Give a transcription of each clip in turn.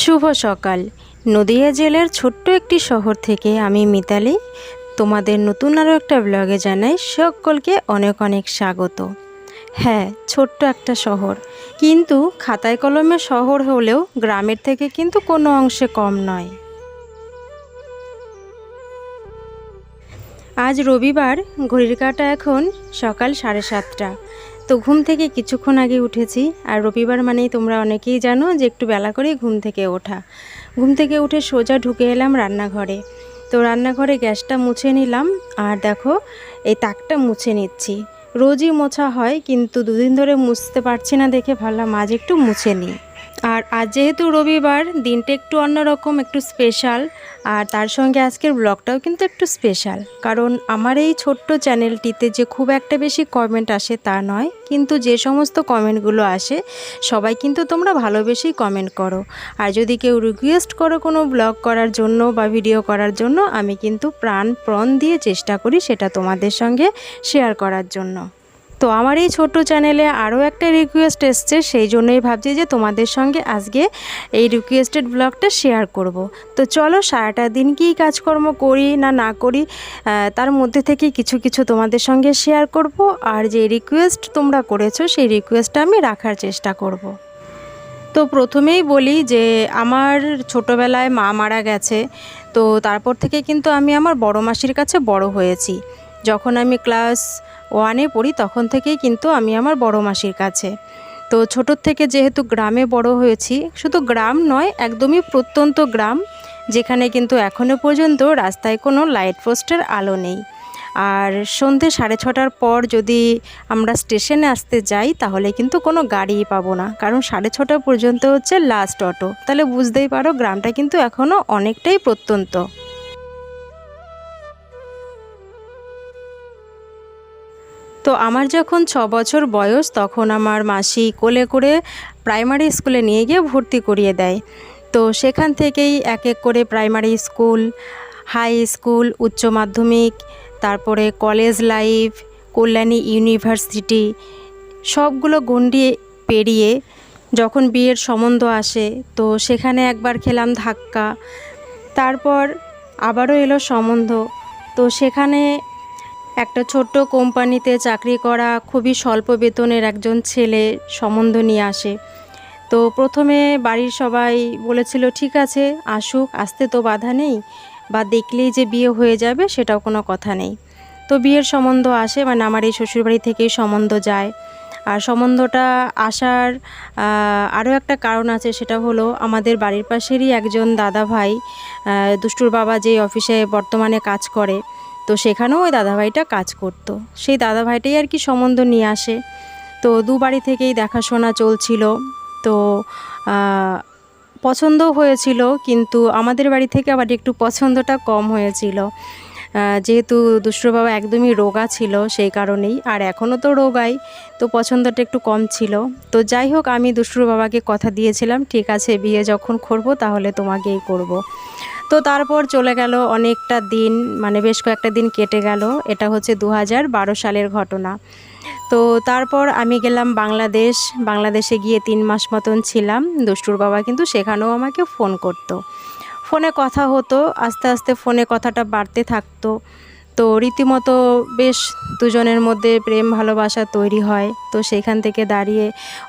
শুভ সকাল। নদিয়া জেলার ছোট্ট একটি শহর থেকে আমি মিতালি তোমাদের নতুন আরও একটা ব্লগে জানাই সকলকে অনেক অনেক স্বাগত। হ্যাঁ, ছোট্ট একটা শহর, কিন্তু খাতায় কলমে শহর হলেও গ্রামের থেকে কিন্তু কোনো অংশে কম নয়। আজ রবিবার, ঘড়ির কাঁটা এখন সকাল 7:30। তো ঘুম থেকে কিছুক্ষণ আগে উঠেছি। আর রবিবার মানেই তোমরা অনেকেই জানো যে একটু বেলা করেই ঘুম থেকে ওঠা। ঘুম থেকে উঠে সোজা ঢুকে এলাম রান্নাঘরে। তো রান্নাঘরে গ্যাসটা মুছে নিলাম, আর দেখো এই তাকটা মুছে নিচ্ছি। রোজই মোছা হয়, কিন্তু দুদিন ধরে মুছতে পারছি না দেখে ভাবলাম আজ একটু মুছে নিই। আর আজ যেহেতু রবিবার, দিনটা একটু অন্যরকম, একটু স্পেশাল। আর তার সঙ্গে আজকের ব্লগটাও কিন্তু একটু স্পেশাল, কারণ আমার এই ছোট্ট চ্যানেলটিতে যে খুব একটা বেশি কমেন্ট আসে তা নয়, কিন্তু যে সমস্ত কমেন্টগুলো আসে সবাই কিন্তু তোমরা ভালোবেসেই কমেন্ট করো। আর যদি কেউ রিকোয়েস্ট করো কোনো ব্লগ করার জন্য বা ভিডিও করার জন্য, আমি কিন্তু প্রাণ দিয়ে চেষ্টা করি সেটা তোমাদের সঙ্গে শেয়ার করার জন্য। তো আমার এই ছোট্ট চ্যানেলে আরও একটা রিকোয়েস্ট এসছে, সেই জন্যই ভাবছি যে তোমাদের সঙ্গে আজকে এই রিকোয়েস্টেড ব্লগটা শেয়ার করব। তো চলো, সারাটা দিন কী কাজকর্ম করি না করি, তার মধ্যে থেকে কিছু কিছু তোমাদের সঙ্গে শেয়ার করব। আর যে রিকোয়েস্ট তোমরা করেছো সেই রিকোয়েস্টটা আমি রাখার চেষ্টা করব। তো প্রথমেই বলি যে আমার ছোটোবেলায় মা মারা গেছে। তো তারপর থেকে কিন্তু আমি আমার বড় মাসির কাছে বড় হয়েছি। যখন আমি ক্লাস 1-এ পড়ি তখন থেকেই কিন্তু আমি আমার বড় মাসির কাছে। তো ছোটোর থেকে যেহেতু গ্রামে বড় হয়েছি, শুধু গ্রাম নয়, একদমই প্রত্যন্ত গ্রাম, যেখানে কিন্তু এখনও পর্যন্ত রাস্তায় কোনো লাইট পোস্টের আলো নেই। আর সন্ধে 6:30টার পর যদি আমরা স্টেশনে আসতে যাই তাহলে কিন্তু কোনো গাড়িই পাবো না, কারণ 6:30 পর্যন্ত হচ্ছে লাস্ট অটো। তাহলে বুঝতেই পারো গ্রামটা কিন্তু এখনও অনেকটাই প্রত্যন্ত। তো আমার যখন 6 বছর বয়স, তখন আমার মাসি কোলে করে প্রাইমারি স্কুলে নিয়ে গিয়ে ভর্তি করিয়ে দেয়। তো সেখান থেকেই এক এক করে প্রাইমারি স্কুল, হাই স্কুল, উচ্চ মাধ্যমিক, তারপরে কলেজ লাইফ, কল্যাণী ইউনিভার্সিটি, সবগুলো গণ্ডি পেরিয়ে যখন বিয়ের সম্বন্ধ আসে, তো সেখানে একবার খেলাম ধাক্কা। তারপর আবারও এলো সম্বন্ধ। তো সেখানে একটা ছোট্ট কোম্পানিতে চাকরি করা খুবই স্বল্প বেতনের একজন ছেলে সম্বন্ধ নিয়ে আসে। তো প্রথমে বাড়ির সবাই বলেছিল ঠিক আছে আসুক, আসতে তো বাধা নেই, বা দেখলেই যে বিয়ে হয়ে যাবে সেটাও কোনো কথা নেই। তো বিয়ের সম্বন্ধ আসে, মানে আমার এই শ্বশুরবাড়ি থেকেই সম্বন্ধ যায়। আর সম্বন্ধটা আসার আরও একটা কারণ আছে, সেটা হলো আমাদের বাড়ির পাশেরই একজন দাদা ভাই, দুষ্টুর বাবা যেই অফিসে বর্তমানে কাজ করে, তো সেখানেও ওই দাদাভাইটা কাজ করতো। সেই দাদাভাইটাই আর কি সম্বন্ধ নিয়ে আসে। তো দু বাড়ি থেকেই দেখাশোনা চলছিল। তো পছন্দ হয়েছিল, কিন্তু আমাদের বাড়ি থেকে আবার একটু পছন্দটা কম হয়েছিল, যেহেতু দুষ্টুর বাবা একদমই রোগা ছিল সেই কারণেই। আর এখনও তো রোগাই, তো পছন্দটা একটু কম ছিল। তো যাই হোক, আমি দুষ্টুর বাবাকে কথা দিয়েছিলাম ঠিক আছে বিয়ে যখন করবো তাহলে তোমাকেই করব। তো তারপর চলে গেল অনেকটা দিন, মানে বেশ কয়েকটা দিন কেটে গেল। এটা হচ্ছে 2012 সালের ঘটনা। তো তারপর আমি গেলাম বাংলাদেশে গিয়ে 3 মাস মতন ছিলাম। দুষ্টুর বাবা কিন্তু সেখানেও আমাকে ফোন করতো, ফোনে কথা হতো, আস্তে আস্তে ফোনে কথাটা বাড়তে থাকতো। তো রীতিমতো বেশ দুজনের মধ্যে প্রেম ভালোবাসা তৈরি হয়। তো সেখান থেকে দাঁড়িয়ে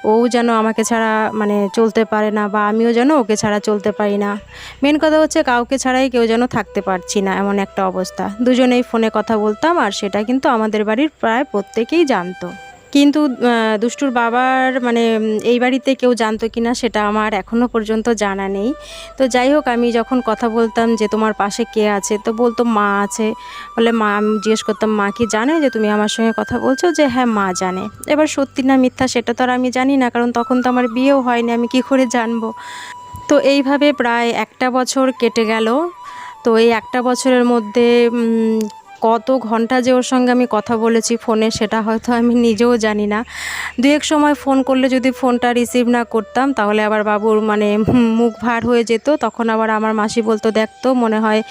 ও যেন আমাকে ছাড়া মানে চলতে পারে না, বা আমিও যেন ওকে ছাড়া চলতে পারি না। মেন কথা হচ্ছে কাউকে ছাড়াই কেউ যেন থাকতে পারছি না, এমন একটা অবস্থা। দুজনেই ফোনে কথা বলতাম, আর সেটা কিন্তু আমাদের বাড়ির প্রায় প্রত্যেকেই জানতো। কিন্তু দুষ্টুর বাবার মানে এই বাড়িতে কেউ জানতো কি না সেটা আমার এখনও পর্যন্ত জানা নেই। তো যাই হোক, আমি যখন কথা বলতাম যে তোমার পাশে কে আছে, তো বলতো মা আছে। বলে মা, আমি জিজ্ঞেস করতাম মা কি জানে যে তুমি আমার সঙ্গে কথা বলছো? যে হ্যাঁ মা জানে। এবার সত্যি না মিথ্যা সেটা তো আর আমি জানি না, কারণ তখন তো আমার বিয়েও হয়নি, আমি কি করে জানবো। তো এইভাবে প্রায় একটা বছর কেটে গেল। তো এই একটা বছরের মধ্যে কত ঘন্টা যে ওর সঙ্গে আমি কথা বলেছি ফোনে সেটা হয়তো আমি নিজেও জানি না। দু এক সময় ফোন করলে যদি ফোনটা রিসিভ না করতাম তাহলে আবার বাবুর মানে মুখ ভার হয়ে যেত। তখন আবার আমার মাসি বলতো, দেখ তো মনে হয়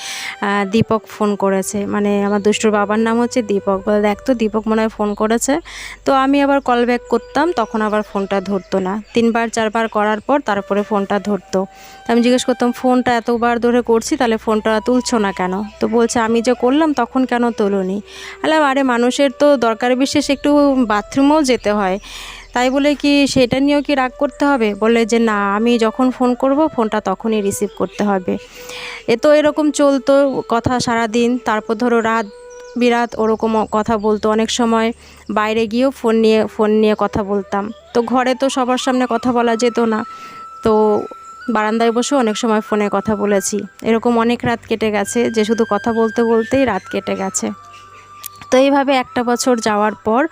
দীপক ফোন করেছে, মানে আমার দুষ্টুর বাবার নাম হচ্ছে দীপক, বলে দেখ তো দীপক মনে হয় ফোন করেছে। তো আমি আবার কল ব্যাক করতাম, তখন আবার ফোনটা ধরতো না। 3বার 4বার করার পর তারপরে ফোনটা ধরতো। তো আমি জিজ্ঞেস করতাম, ফোনটা এতবার ধরে করছি তাহলে ফোনটা তুলছো না কেন? তো বলছে, আমি যে করলাম তখন কেন তোলোনি? বললাম, আরে মানুষের তো দরকার বিশেষ একটু বাথরুমেও যেতে হয়, তাই বলে কি সেটা নিয়েও কি রাগ করতে হবে? বলে যে না, আমি যখন ফোন করব ফোনটা তখনই রিসিভ করতে হবে। তো এরকম চলতো কথা সারাদিন। তারপর ধরো রাত বিরাত ওরকম কথা বলতো। অনেক সময় বাইরে গিয়েও ফোন নিয়ে কথা বলতাম। তো ঘরে তো সবার সামনে কথা বলা যেত না, তো বারান্দায় বসে অনেক সময় ফোনে কথা বলেছি। এরকম অনেক রাত কেটে গেছে যে শুধু কথা বলতে বলতেই রাত কেটে গেছে। তো এইভাবে একটা বছর যাওয়ার পর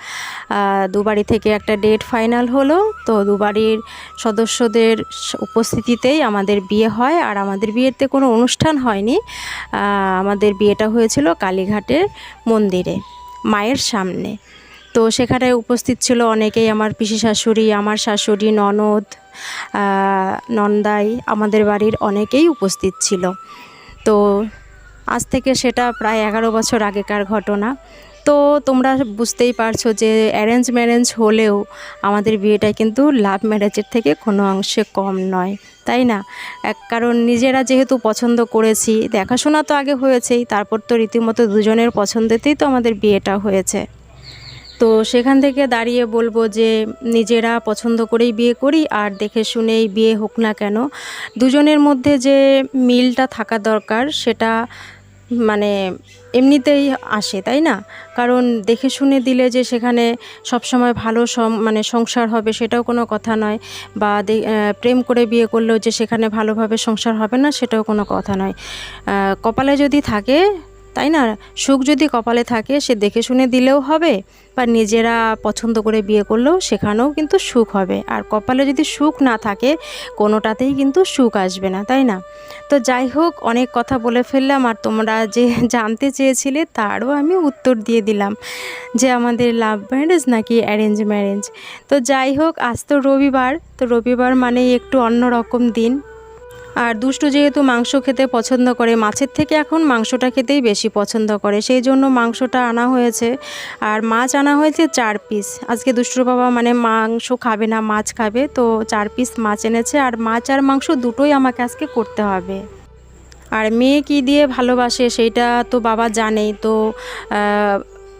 দুবাড়ি থেকে একটা ডেট ফাইনাল হলো। তো দুবাড়ির সদস্যদের উপস্থিতিতেই আমাদের বিয়ে হয়। আর আমাদের বিয়েতে কোনো অনুষ্ঠান হয়নি, আমাদের বিয়েটা হয়েছিল কালীঘাটের মন্দিরে মায়ের সামনে। তো সেখানে উপস্থিত ছিল অনেকেই, আমার পিসি শাশুড়ি, আমার শাশুড়ি, ননদ, নন্দাই, আমাদের বাড়ির অনেকেই উপস্থিত ছিল। তো আজ থেকে সেটা প্রায় 11 বছর আগেকার ঘটনা। তো তোমরা বুঝতেই পারছো যে অ্যারেঞ্জ ম্যারেঞ্জ হলেও আমাদের বিয়েটা কিন্তু লাভ ম্যারেজের থেকে কোনো অংশে কম নয়, তাই না? কারণ নিজেরা যেহেতু পছন্দ করেছি, দেখাশোনা তো আগে হয়েছেই, তারপর তো রীতিমতো দুজনের পছন্দেতেই তো আমাদের বিয়েটা হয়েছে। তো সেখান থেকে দাঁড়িয়ে বলবো যে নিজেরা পছন্দ করেই বিয়ে করি, আর দেখে শুনেই বিয়ে হোক না কেন, দুজনের মধ্যে যে মিলটা থাকা দরকার সেটা মানে এমনিতেই আসে, তাই না? কারণ দেখে শুনে দিলে যে সেখানে সবসময় ভালো মানে সংসার হবে সেটাও কোনো কথা নয়, বা প্রেম করে বিয়ে করলেও যে সেখানে ভালোভাবে সংসার হবে না সেটাও কোনো কথা নয়। কপালে যদি থাকে, তাই না, সুখ যদি কপালে থাকে সে দেখে শুনে দিলেও হবে, বা নিজেরা পছন্দ করে বিয়ে করলেও সেখানেও কিন্তু সুখ হবে। আর কপালে যদি সুখ না থাকে কোনোটাতেই কিন্তু সুখ আসবে না, তাই না? তো যাই হোক, অনেক কথা বলে ফেললাম, আর তোমরা যে জানতে চেয়েছিলে তারও আমি উত্তর দিয়ে দিলাম যে আমাদের লাভ ম্যারেজ নাকি অ্যারেঞ্জ ম্যারেজ। তো যাই হোক, আজ তো রবিবার, তো রবিবার মানেই একটু অন্যরকম দিন। আর দুষ্টু যেহেতু মাংস খেতে পছন্দ করে, মাছের থেকে এখন মাংসটা খেতেই বেশি পছন্দ করে, সেই জন্য মাংসটা আনা হয়েছে। আর মাছ আনা হয়েছে 4 পিস। আজকে দুষ্টুর বাবা মানে মাংস খাবে না, মাছ খাবে, তো 4 পিস মাছ এনেছে। আর মাছ আর মাংস দুটোই আমাকে আজকে করতে হবে। আর মেয়ে কী দিয়ে ভালোবাসে সেইটা তো বাবা জানেই, তো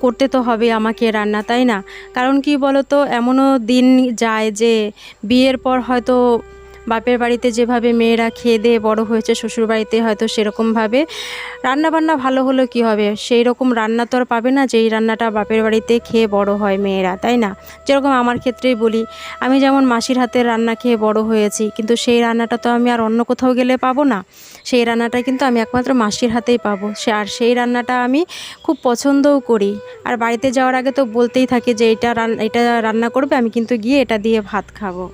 করতে তো হবে আমাকে রান্না, তাই না? কারণ কি বলো তো, এমনও দিন যায় যে বিয়ের পর হয়তো বাপের বাড়িতে যেভাবে মেয়েরা খেয়ে দিয়ে বড় হয়েছে, শ্বশুরবাড়িতে হয়তো সেরকমভাবে রান্নাবান্না ভালো হলো কি হবে, সেই রকম রান্না তো আর পাবে না যেই রান্নাটা বাপের বাড়িতে খেয়ে বড় হয় মেয়েরা, তাই না? যেরকম আমার ক্ষেত্রেই বলি, আমি যেমন মাসির হাতের রান্না খেয়ে বড় হয়েছি, কিন্তু সেই রান্নাটা তো আমি আর অন্য কোথাও গেলে পাবো না। সেই রান্নাটা কিন্তু আমি একমাত্র মাসির হাতেই পাবো। আর সেই রান্নাটা আমি খুব পছন্দও করি। আর বাড়িতে যাওয়ার আগে তো বলতেই থাকে যে এটা রান্না করবে, আমি কিন্তু গিয়ে এটা দিয়ে ভাত খাবো।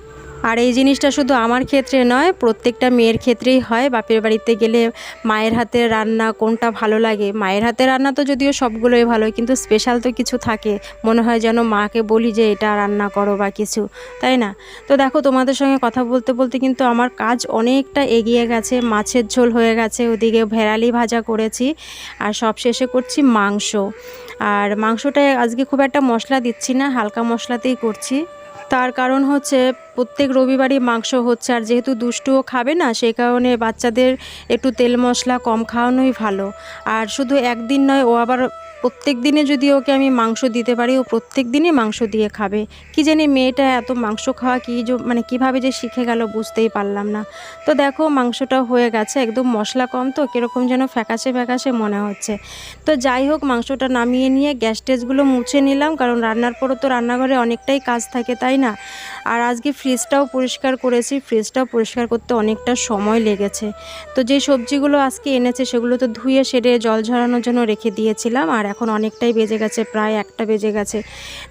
আর এই জিনিসটা শুধু আমার ক্ষেত্রে নয়, প্রত্যেকটা মেয়ের ক্ষেত্রেই হয়। বাপের বাড়িতে গেলে মায়ের হাতের রান্না কোনটা ভালো লাগে? মায়ের হাতের রান্না তো যদিও সবগুলোই ভালো, কিন্তু স্পেশাল তো কিছু থাকে, মনে হয় যেন মাকে বলি যে এটা রান্না করো বা কিছু, তাই না? তো দেখো, তোমাদের সঙ্গে কথা বলতে বলতে কিন্তু আমার কাজ অনেকটা এগিয়ে গেছে। মাছের ঝোল হয়ে গেছে, ওদিকে ভেড়ালি ভাজা করেছি, আর সব শেষে করছি মাংস। আর মাংসটায় আজকে খুব একটা মশলা দিচ্ছি না, হালকা মশলাতেই করছি। তার কারণ হচ্ছে প্রত্যেক রবিবারই মাংস হচ্ছে, আর যেহেতু দুষ্টুও খাবে না, সেই কারণে বাচ্চাদের একটু তেল মশলা কম খাওয়ানোই ভালো। আর শুধু একদিন নয়, ও আবার প্রত্যেক দিনে যদি ওকে আমি মাংস দিতে পারি, ও প্রত্যেক দিনই মাংস দিয়ে খাবে। কি জানি মেয়েটা এত মাংস খাওয়া মানে কীভাবে যে শিখে গেল বুঝতেই পারলাম না। তো দেখো, মাংসটা হয়ে গেছে, একদম মশলা কম তো কীরকম যেন ফ্যাকাশে ফ্যাকাশে মনে হচ্ছে। তো যাই হোক, মাংসটা নামিয়ে নিয়ে গ্যাস টেসগুলো মুছে নিলাম, কারণ রান্নার পরও তো রান্নাঘরে অনেকটাই কাজ থাকে, তাই না? আর আজকে ফ্রিজটাও পরিষ্কার করেছি, ফ্রিজটাও পরিষ্কার করতে অনেকটা সময় লেগেছে। তো যে সবজিগুলো আজকে এনেছে সেগুলো তো ধুয়ে সেরে জল ঝরানোর জন্য রেখে দিয়েছিলাম, আর এখন অনেকটাই বেজে গেছে, প্রায় 1টা বেজে গেছে।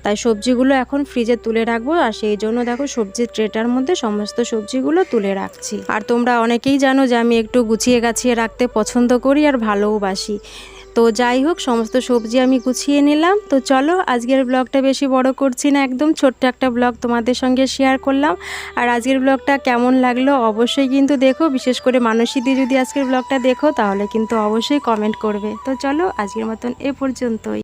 তাই সবজিগুলো এখন ফ্রিজে তুলে রাখবো, আর সেই জন্য দেখো সবজির ট্রেটার মধ্যে সমস্ত সবজিগুলো তুলে রাখছি। আর তোমরা অনেকেই জানো যে আমি একটু গুছিয়ে গাছিয়ে রাখতে পছন্দ করি আর ভালোবাসি। তো যাই হোক, সমস্ত সবজি আমি গুছিয়ে নিলাম। তো চলো, আজকের ব্লগটা বেশি বড় করছি না, একদম ছোট্ট একটা ব্লগ তোমাদের সঙ্গে শেয়ার করলাম। আর আজকের ব্লগটা কেমন লাগলো অবশ্যই কিন্তু দেখো, বিশেষ করে মানসীদি যদি আজকের ব্লগটা দেখো তাহলে কিন্তু অবশ্যই কমেন্ট করবে। তো চলো, আজকের মতন এ পর্যন্তই।